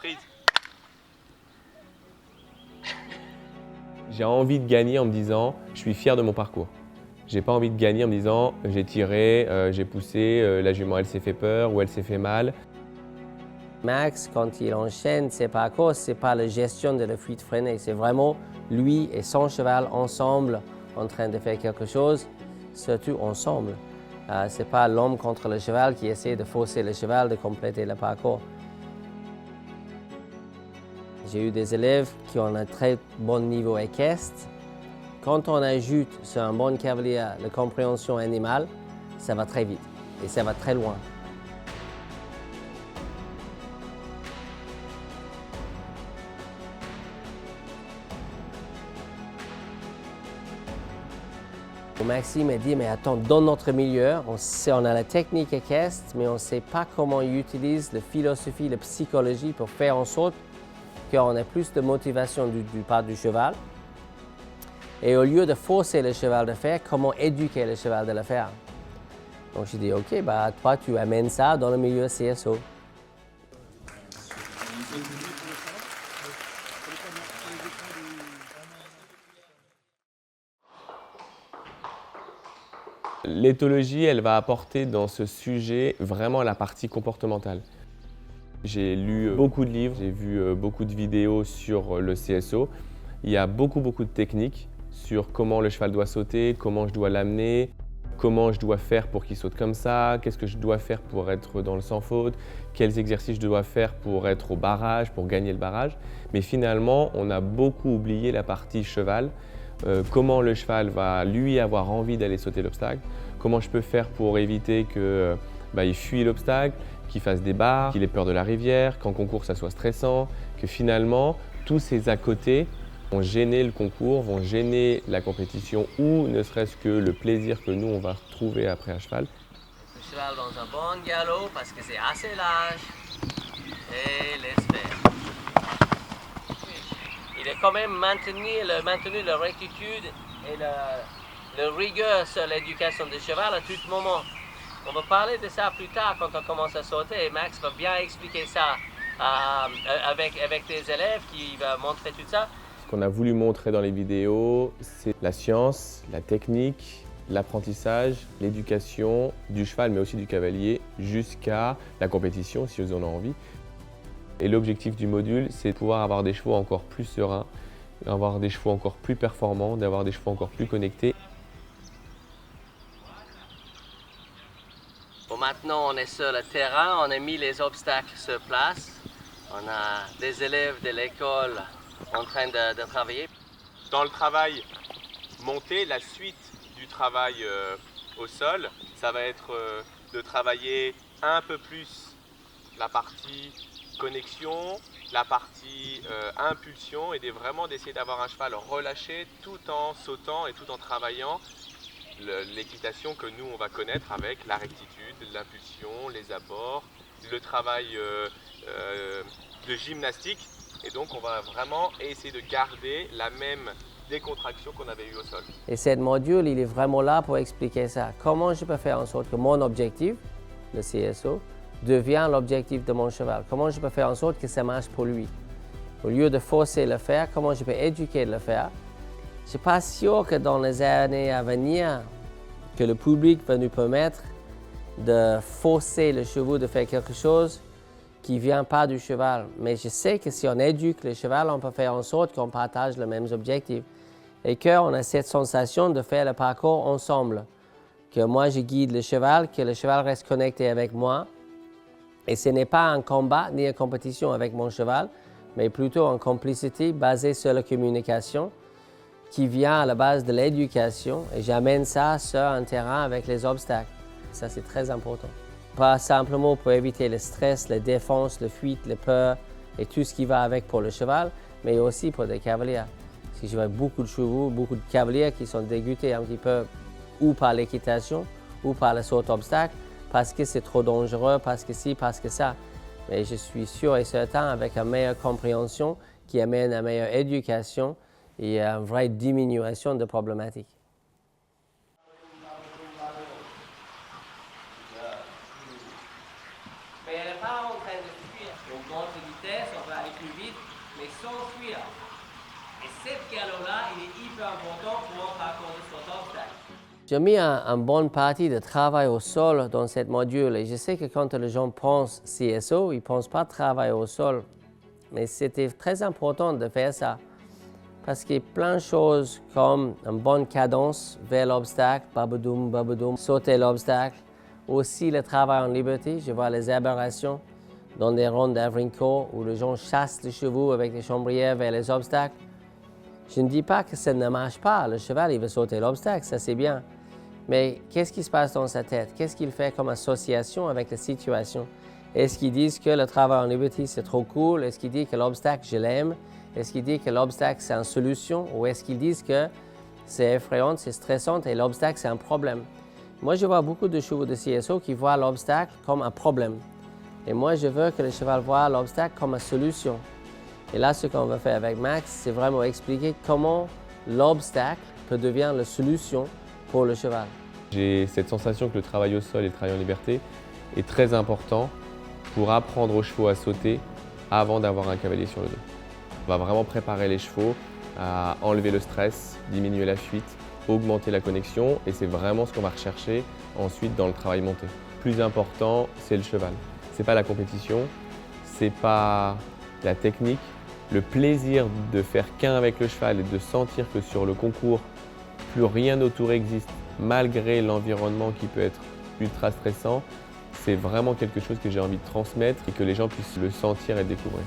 Freeze. J'ai envie de gagner en me disant je suis fier de mon parcours. J'ai pas envie de gagner en me disant j'ai tiré, j'ai poussé, la jument elle s'est fait peur ou elle s'est fait mal. Max, quand il enchaîne ses parcours, c'est pas la gestion de la fuite freinée, c'est vraiment lui et son cheval ensemble en train de faire quelque chose, surtout ensemble. C'est pas l'homme contre le cheval qui essaie de forcer le cheval de compléter le parcours. J'ai eu des élèves qui ont un très bon niveau équestre. Quand on ajoute sur un bon cavalier la compréhension animale, ça va très vite et ça va très loin. Maxime a dit, mais attends, dans notre milieu, on a la technique équestre, mais on ne sait pas comment on utilise la philosophie, la psychologie pour faire en sorte qu'on ait plus de motivation du part du cheval. Et au lieu de forcer le cheval de faire, comment éduquer le cheval de le faire. Donc j'ai dit, OK, bah, toi tu amènes ça dans le milieu CSO. L'éthologie, elle va apporter dans ce sujet vraiment la partie comportementale. J'ai lu beaucoup de livres, j'ai vu beaucoup de vidéos sur le CSO. Il y a beaucoup de techniques sur comment le cheval doit sauter, comment je dois l'amener, comment je dois faire pour qu'il saute comme ça, qu'est-ce que je dois faire pour être dans le sans faute, quels exercices je dois faire pour être au barrage, pour gagner le barrage. Mais finalement, on a beaucoup oublié la partie cheval. Comment le cheval va lui avoir envie d'aller sauter l'obstacle, comment je peux faire pour éviter qu'il fuit l'obstacle, qu'il fasse des barres, qu'il ait peur de la rivière, qu'en concours ça soit stressant, que finalement tous ces à côté vont gêner le concours, vont gêner la compétition ou ne serait-ce que le plaisir que nous on va retrouver après à cheval. Le cheval dans un bon galop parce que c'est assez large et laisse faire. Il a quand même maintenu la rectitude et la rigueur sur l'éducation du cheval à tout moment. On va parler de ça plus tard quand on commence à sauter et Max va bien expliquer ça avec des élèves qui va montrer tout ça. Ce qu'on a voulu montrer dans les vidéos, c'est la science, la technique, l'apprentissage, l'éducation du cheval mais aussi du cavalier jusqu'à la compétition si vous en avez envie. Et l'objectif du module, c'est de pouvoir avoir des chevaux encore plus sereins, d'avoir des chevaux encore plus performants, d'avoir des chevaux encore plus connectés. Bon, maintenant, on est sur le terrain, on a mis les obstacles sur place. On a des élèves de l'école en train de travailler. Dans le travail monté, la suite du travail au sol, ça va être de travailler un peu plus la partie connexion, la partie impulsion et vraiment d'essayer d'avoir un cheval relâché tout en sautant et tout en travaillant l'équitation que nous on va connaître avec la rectitude, l'impulsion, les abords, le travail de gymnastique et donc on va vraiment essayer de garder la même décontraction qu'on avait eu au sol. Et ce module, il est vraiment là pour expliquer ça. Comment je peux faire en sorte que mon objectif, le CSO, devient l'objectif de mon cheval. Comment je peux faire en sorte que ça marche pour lui. Au lieu de forcer le faire, comment je peux éduquer le faire. Je ne suis pas sûr que dans les années à venir, que le public va nous permettre de forcer le cheval de faire quelque chose qui ne vient pas du cheval. Mais je sais que si on éduque le cheval, on peut faire en sorte qu'on partage les mêmes objectifs et qu'on a cette sensation de faire le parcours ensemble. Que moi, je guide le cheval, que le cheval reste connecté avec moi. Et ce n'est pas un combat ni une compétition avec mon cheval, mais plutôt une complicité basée sur la communication qui vient à la base de l'éducation et j'amène ça sur un terrain avec les obstacles. Ça, c'est très important. Pas simplement pour éviter le stress, la défense, la fuite, la peur et tout ce qui va avec pour le cheval, mais aussi pour des cavaliers. Parce que je vois beaucoup de chevaux, beaucoup de cavaliers qui sont dégoûtés un petit peu ou par l'équitation ou par le saut obstacle parce que c'est trop dangereux, parce que ci, parce que ça. Mais je suis sûr et certain avec une meilleure compréhension qui amène à une meilleure éducation et une vraie diminution de problématiques. Mais elle n'est pas en train de fuir. Donc, vitesse, on peut aller plus vite, mais sans fuir. Et cette galop-là, il est hyper important pour parcourir cet obstacle. J'ai mis une bonne partie de travail au sol dans cette module et je sais que quand les gens pensent CSO, ils ne pensent pas travail au sol. Mais c'était très important de faire ça parce qu'il y a plein de choses comme une bonne cadence vers l'obstacle, babadoum, sauter l'obstacle. Aussi le travail en liberté, je vois les aberrations dans des rondes d'Avrincourt où les gens chassent les chevaux avec des chambrières vers les obstacles. Je ne dis pas que ça ne marche pas, le cheval il veut sauter l'obstacle, ça c'est bien. Mais qu'est-ce qui se passe dans sa tête? Qu'est-ce qu'il fait comme association avec la situation? Est-ce qu'ils disent que le travail en liberté c'est trop cool? Est-ce qu'ils disent que l'obstacle je l'aime? Est-ce qu'ils disent que l'obstacle c'est une solution? Ou est-ce qu'ils disent que c'est effrayant, c'est stressant et l'obstacle c'est un problème? Moi je vois beaucoup de chevaux de CSO qui voient l'obstacle comme un problème. Et moi je veux que le cheval voit l'obstacle comme une solution. Et là, ce qu'on va faire avec Max, c'est vraiment expliquer comment l'obstacle peut devenir la solution pour le cheval. J'ai cette sensation que le travail au sol et le travail en liberté est très important pour apprendre aux chevaux à sauter avant d'avoir un cavalier sur le dos. On va vraiment préparer les chevaux à enlever le stress, diminuer la fuite, augmenter la connexion et c'est vraiment ce qu'on va rechercher ensuite dans le travail monté. Le plus important, c'est le cheval. Ce n'est pas la compétition, ce n'est pas la technique. Le plaisir de faire qu'un avec le cheval et de sentir que sur le concours, plus rien autour existe, malgré l'environnement qui peut être ultra stressant, c'est vraiment quelque chose que j'ai envie de transmettre et que les gens puissent le sentir et découvrir.